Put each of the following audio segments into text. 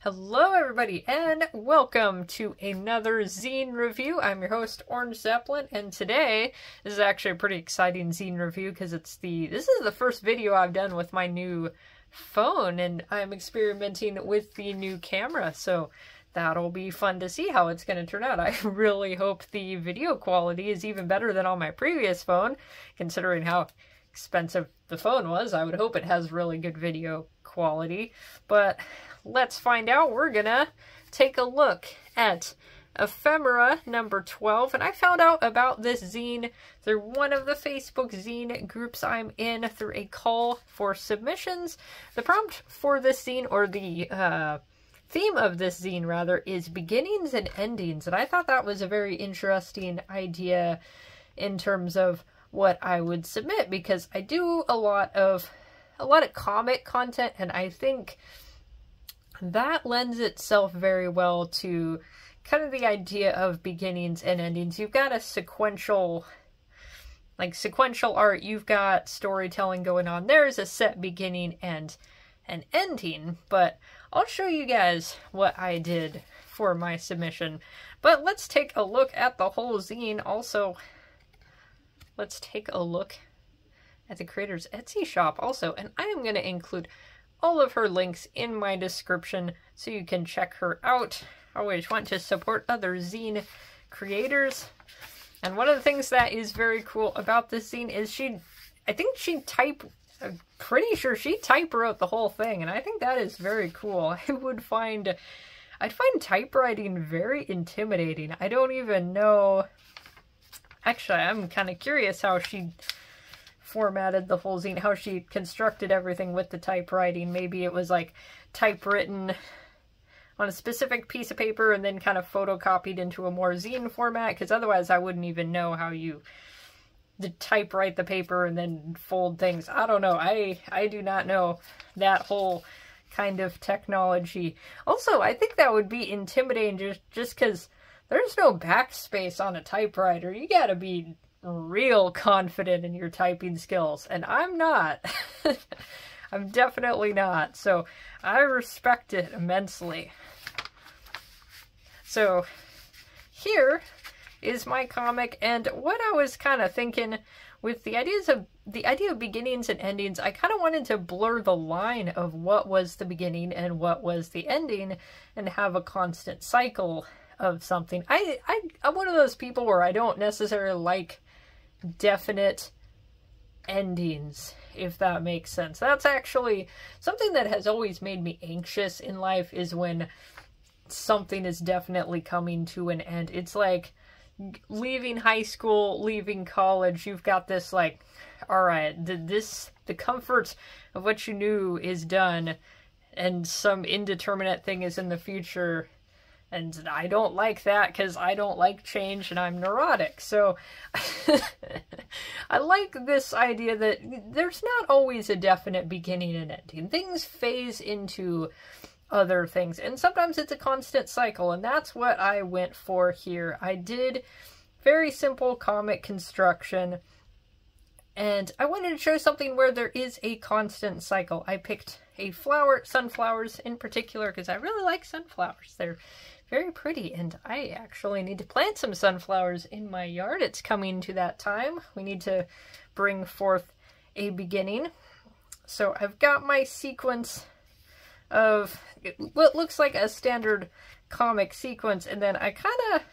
Hello everybody and welcome to another zine review. I'm your host Orange Zeppelin, and today this is actually a pretty exciting zine review because this is the first video I've done with my new phone, and I'm experimenting with the new camera, so that'll be fun to see how it's going to turn out. I really hope the video quality is even better than on my previous phone, considering how expensive the phone was. I would hope it has really good video quality, but let's find out. We're gonna take a look at Ephemera number 12, and I found out about this zine through one of the Facebook zine groups I'm in through a call for submissions. The prompt for this zine, or the theme of this zine rather, is beginnings and endings, and I thought that was a very interesting idea in terms of what I would submit, because I do a lot of comic content, and I think that lends itself very well to kind of the idea of beginnings and endings. You've got a sequential art, you've got storytelling going on. There's a set beginning and an ending, but I'll show you guys what I did for my submission. But let's take a look at the whole zine. Also, let's take a look at the creator's Etsy shop also, and I am going to include all of her links in my description so you can check her out. I always want to support other zine creators. And one of the things that is very cool about this zine is I'm pretty sure she typewrote the whole thing, and I think that is very cool. I'd find typewriting very intimidating. I don't even know. Actually, I'm kind of curious how she formatted the whole zine, how she constructed everything with the typewriting. Maybe it was like typewritten on a specific piece of paper and then kind of photocopied into a more zine format, because otherwise I wouldn't even know how you typewrite the paper and then fold things. I don't know. I do not know that whole kind of technology. Also, I think that would be intimidating just because there's no backspace on a typewriter. You gotta be real confident in your typing skills, and I'm not. I'm definitely not, so I respect it immensely. So here is my comic, and what I was kind of thinking with the idea of beginnings and endings, I kind of wanted to blur the line of what was the beginning and what was the ending and have a constant cycle of something. I'm one of those people where I don't necessarily like definite endings, if that makes sense. That's actually something that has always made me anxious in life, is when something is definitely coming to an end. It's like leaving high school, leaving college, you've got this like, all right, the comfort of what you knew is done, and some indeterminate thing is in the future. And I don't like that because I don't like change and I'm neurotic. So I like this idea that there's not always a definite beginning and ending. Things phase into other things, and sometimes it's a constant cycle, and that's what I went for here. I did very simple comic construction, and I wanted to show something where there is a constant cycle. I picked sunflowers in particular, because I really like sunflowers. They're very pretty, and I actually need to plant some sunflowers in my yard. It's coming to that time. We need to bring forth a beginning. So I've got my sequence of what looks like a standard comic sequence, and then I kind of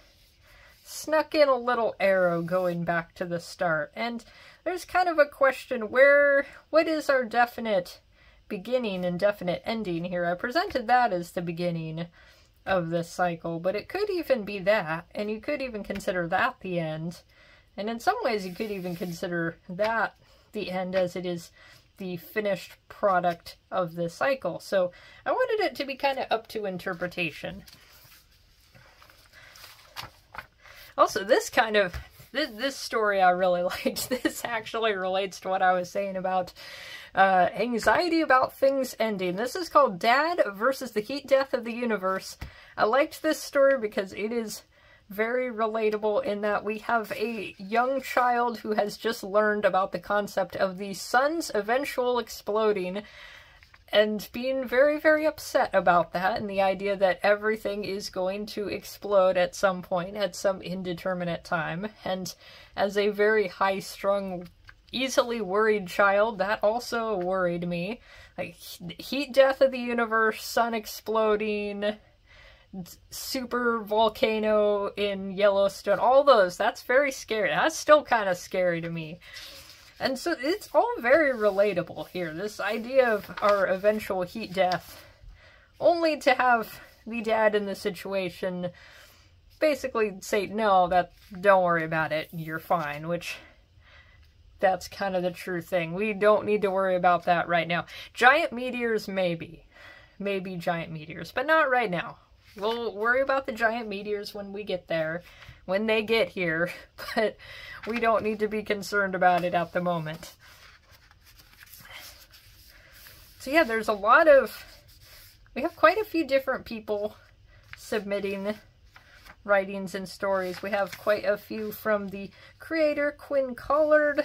snuck in a little arrow going back to the start. And there's kind of a question, what is our definite beginning and definite ending here? I presented that as the beginning of this cycle, but it could even be that, and you could even consider that the end, and in some ways you could even consider that the end, as it is the finished product of this cycle. So I wanted it to be kind of up to interpretation. Also, this story I really liked. This actually relates to what I was saying about anxiety about things ending. This is called Dad versus the Heat Death of the Universe. I liked this story because it is very relatable in that we have a young child who has just learned about the concept of the sun's eventual exploding, and being very, very upset about that and the idea that everything is going to explode at some point, at some indeterminate time. And as a very high-strung, easily worried child, that also worried me. Like, heat death of the universe, sun exploding, super volcano in Yellowstone, all those, that's very scary. That's still kind of scary to me. And so it's all very relatable here. This idea of our eventual heat death, only to have the dad in the situation basically say, no, don't worry about it, you're fine, which that's kind of the true thing. We don't need to worry about that right now. Giant meteors, maybe giant meteors, but not right now. We'll worry about the giant meteors when we get there, when they get here, but we don't need to be concerned about it at the moment. So yeah, there's a lot of, we have quite a few different people submitting writings and stories. We have quite a few from the creator, Quinn Collard.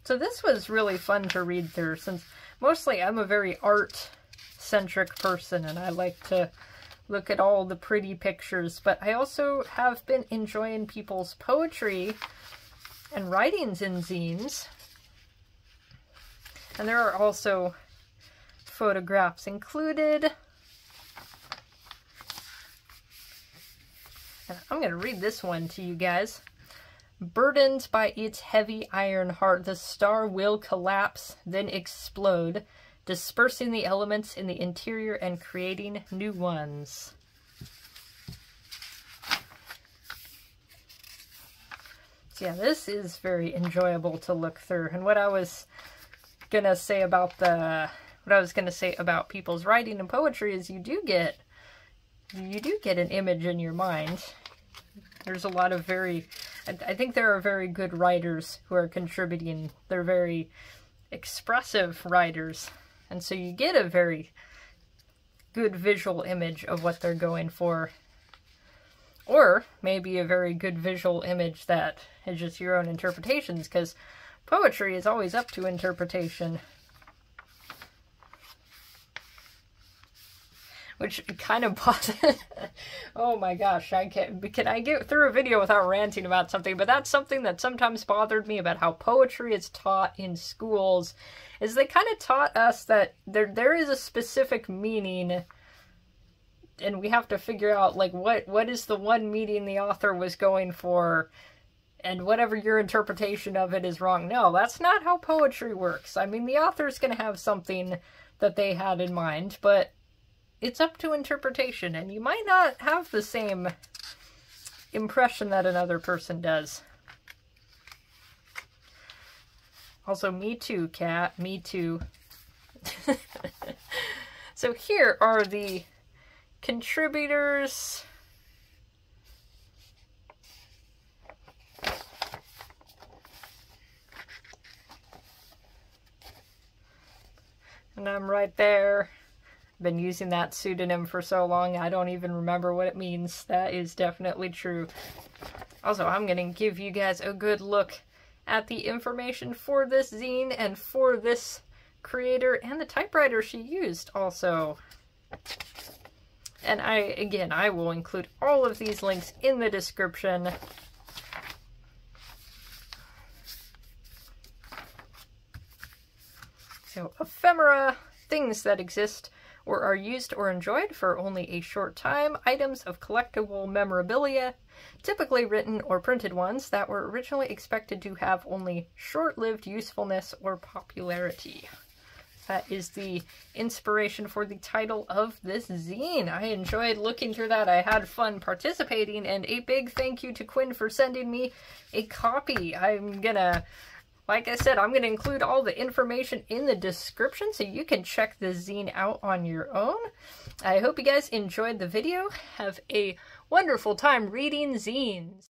So this was really fun to read through, since mostly I'm a very art-centric person, and I like to look at all the pretty pictures, but I also have been enjoying people's poetry and writings in zines. And there are also photographs included. And I'm going to read this one to you guys. Burdened by its heavy iron heart, the star will collapse, then explode, dispersing the elements in the interior and creating new ones. So yeah, this is very enjoyable to look through. And what I was gonna say about people's writing and poetry is you do get an image in your mind. There's a lot of I think there are very good writers who are contributing. They're very expressive writers. And so you get a very good visual image of what they're going for. Or maybe a very good visual image that is just your own interpretations, because poetry is always up to interpretation. Which kind of oh my gosh, can I get through a video without ranting about something? But that's something that sometimes bothered me about how poetry is taught in schools, is they kind of taught us that there is a specific meaning, and we have to figure out, like, what is the one meaning the author was going for, and whatever your interpretation of it is wrong. No, that's not how poetry works. I mean, the author's going to have something that they had in mind, but it's up to interpretation, and you might not have the same impression that another person does. Also, me too, cat, me too. So here are the contributors. And I'm right there. Been using that pseudonym for so long, I don't even remember what it means. That is definitely true. Also, I'm going to give you guys a good look at the information for this zine and for this creator and the typewriter she used also. And I will include all of these links in the description. So, ephemera, things that exist or are used or enjoyed for only a short time, items of collectible memorabilia, typically written or printed ones that were originally expected to have only short-lived usefulness or popularity. That is the inspiration for the title of this zine. I enjoyed looking through that. I had fun participating, and a big thank you to Quinn for sending me a copy. Like I said, I'm going to include all the information in the description so you can check the zine out on your own. I hope you guys enjoyed the video. Have a wonderful time reading zines.